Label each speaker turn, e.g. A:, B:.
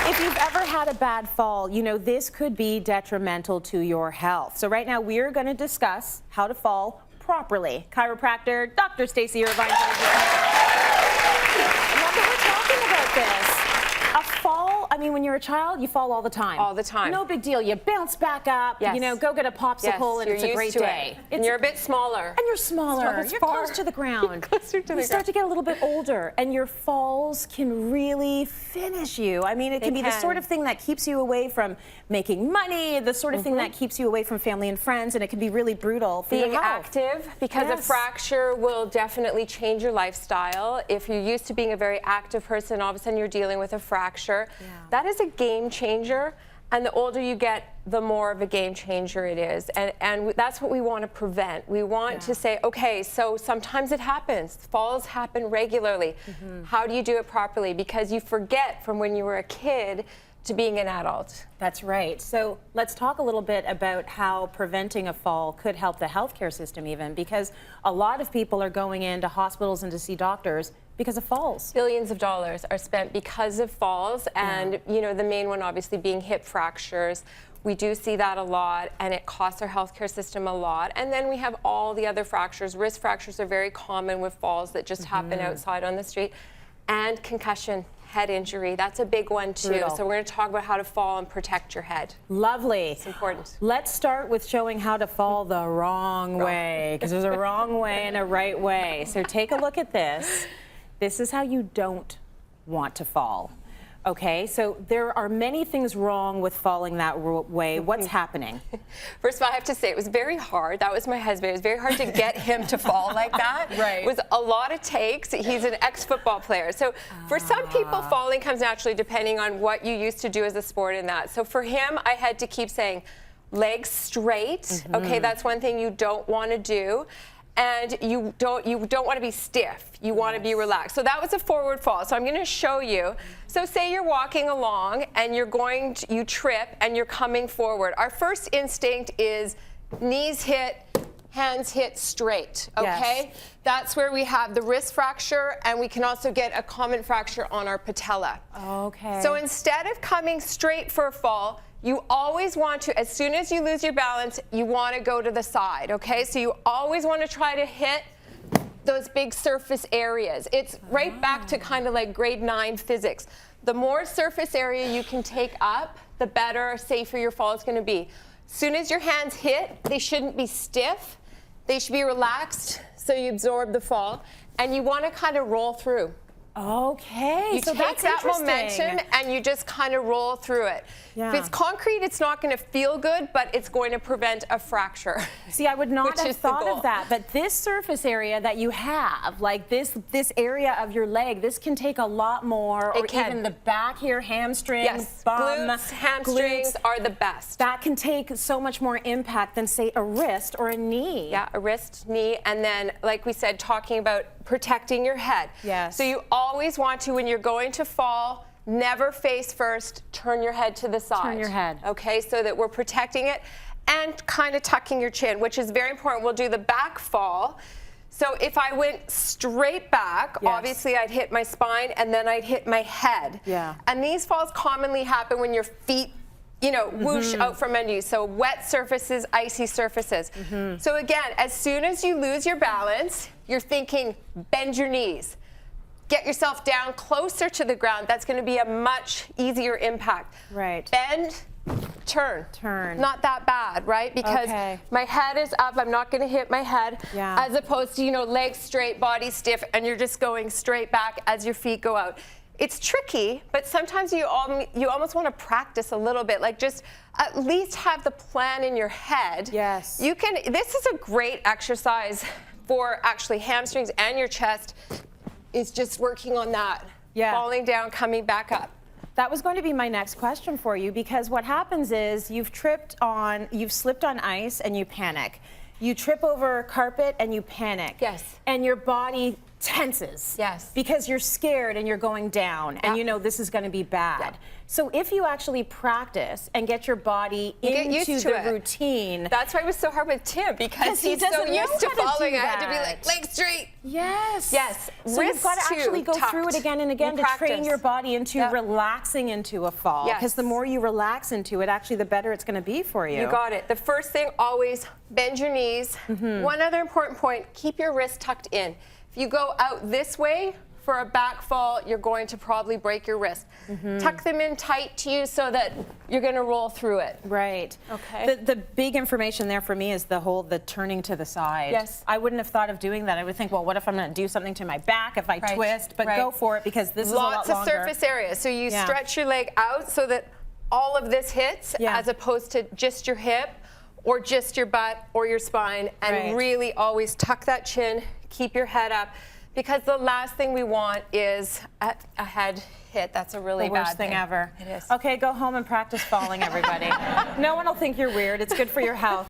A: If you've ever had a bad fall, you know, this could be detrimental to your health. So right now we're going to discuss how to fall properly. Chiropractor Dr. Stacy Irvine. I love that we're talking about this. A fall, I mean, when you're a child, you fall all the time.
B: All the time.
A: No big deal. You bounce back up,
B: yes.
A: you know, go get a popsicle, and it's a great day.
B: And you're a bit smaller.
A: And you're smaller. You're close to the ground.
B: Closer to the
A: you start to get a little bit older, and your falls can really finish you. I mean, it can be the sort of thing that keeps you away from making money, the sort of thing that keeps you away from family and friends, and it can be really brutal for your health.
B: Being active, because a fracture will definitely change your lifestyle. If you're used to being a very active person, all of a sudden you're dealing with a fracture. That is a game changer, and the older you get, the more of a game changer it is, and that's what we want to prevent. We want to say, okay, so sometimes it happens. Falls happen regularly. How do you do it properly? Because you forget from when you were a kid to being an adult.
A: That's right. So let's talk a little bit about how preventing a fall could help the healthcare system even, because a lot of people are going into hospitals and to see doctors because of falls.
B: Billions of dollars are spent because of falls, and you know, the main one obviously being hip fractures. We do see that a lot, and it costs our healthcare system a lot. And then we have all the other fractures. Wrist fractures are very common with falls that just happen outside on the street. And concussion, head injury, that's a big one too.
A: Brutal.
B: So we're going to talk about how to fall and protect your head.
A: Lovely.
B: It's important.
A: Let's start with showing how to fall the wrong way, because there's a wrong way and a right way. So take a look at this. This is how you don't want to fall. Okay, so there are many things wrong with falling that way. What's happening?
B: First of all, I have to say it was very hard. That was my husband. It was very hard to get him to fall like that.
A: Right.
B: It was a lot of takes. He's an ex-football player. So for some people, falling comes naturally depending on what you used to do as a sport in that. So for him, I had to keep saying legs straight. Okay, that's one thing you don't want to do. And you don't want to be stiff. You want to be relaxed. So that was a forward fall. So I'm going to show you. So say you're walking along and you trip and you're coming forward. Our first instinct is knees hit, hands hit straight. Okay?
A: Yes.
B: That's where we have the wrist fracture, and we can also get a common fracture on our patella.
A: Okay.
B: So instead of coming straight for a fall, you always want to, as soon as you lose your balance, you want to go to the side, okay? So you always want to try to hit those big surface areas. It's right back to kind of like grade 9 physics. The more surface area you can take up, the better, safer your fall is going to be. As soon as your hands hit, they shouldn't be stiff. They should be relaxed so you absorb the fall. And you want to kind of roll through.
A: Okay,
B: you
A: so
B: take
A: that's
B: that
A: interesting.
B: momentum and you just kind of roll through it.
A: Yeah.
B: If it's concrete, it's not going to feel good, but it's going to prevent a fracture.
A: See, I would not have thought
B: goal.
A: of that, but this surface area that you have, like this area of your leg, this can take a lot more, or even the back here, hamstring, bum,
B: glutes, hamstrings are the best.
A: That can take so much more impact than, say, a wrist or a knee.
B: Yeah, a wrist, knee, and then, like we said, talking about protecting your head.
A: Yes.
B: So you always want to, when you're going to fall, never face first, turn your head to the side.
A: Turn your head.
B: Okay, so that we're protecting it and kind of tucking your chin, which is very important. We'll do the back fall. So if I went straight back, obviously I'd hit my spine and then I'd hit my head.
A: Yeah.
B: And these falls commonly happen when your feet, you know, whoosh out from under you. So wet surfaces, icy surfaces. So again, as soon as you lose your balance, you're thinking, bend your knees. Get yourself down closer to the ground. That's going to be a much easier impact.
A: Right.
B: Bend, turn.
A: Turn.
B: Not that bad, right? Because my head is up. I'm not going to hit my head.
A: Yeah.
B: As opposed to, you know, legs straight, body stiff, and you're just going straight back as your feet go out. It's tricky, but sometimes you almost want to practice a little bit, like just at least have the plan in your head.
A: Yes.
B: You can. This is a great exercise for actually hamstrings and your chest. Is just working on that.
A: Yeah.
B: Falling down, coming back up.
A: That was going to be my next question for you, because what happens is you've slipped on ice and you panic. You trip over carpet and you panic.
B: Yes.
A: And your body tenses.
B: Yes.
A: Because you're scared and you're going down and you know this is going to be bad.
B: Yep.
A: So if you actually practice and get your body
B: get
A: into
B: used to
A: the
B: it.
A: routine.
B: That's why it was so hard with Tim, because
A: he
B: he's so
A: doesn't know
B: used to
A: how to do
B: following. I had to be
A: that.
B: like, leg straight.
A: Yes.
B: Yes.
A: So you've got to actually go through it again and again to train your body into relaxing into a fall.
B: Yes.
A: Because the more you relax into it, actually the better it's going to be for you.
B: You got it. The first thing, always bend your knees. One other important point, keep your wrist tucked in. If you go out this way for a back fall, you're going to probably break your wrist. Tuck them in tight to you so that you're going to roll through it.
A: Right.
B: Okay.
A: The big information there for me is the turning to the side.
B: Yes.
A: I wouldn't have thought of doing that. I would think, well, what if I'm going to do something to my back if I twist? But go for it, because this is a lot
B: Lots
A: longer.
B: of surface area. So you stretch your leg out so that all of this hits, as opposed to just your hip or just your butt or your spine. And really always tuck that chin, keep your head up. Because the last thing we want is a head hit. That's a really bad
A: worst thing ever.
B: It is.
A: Okay, go home and practice falling, everybody. No one will think you're weird. It's good for your health.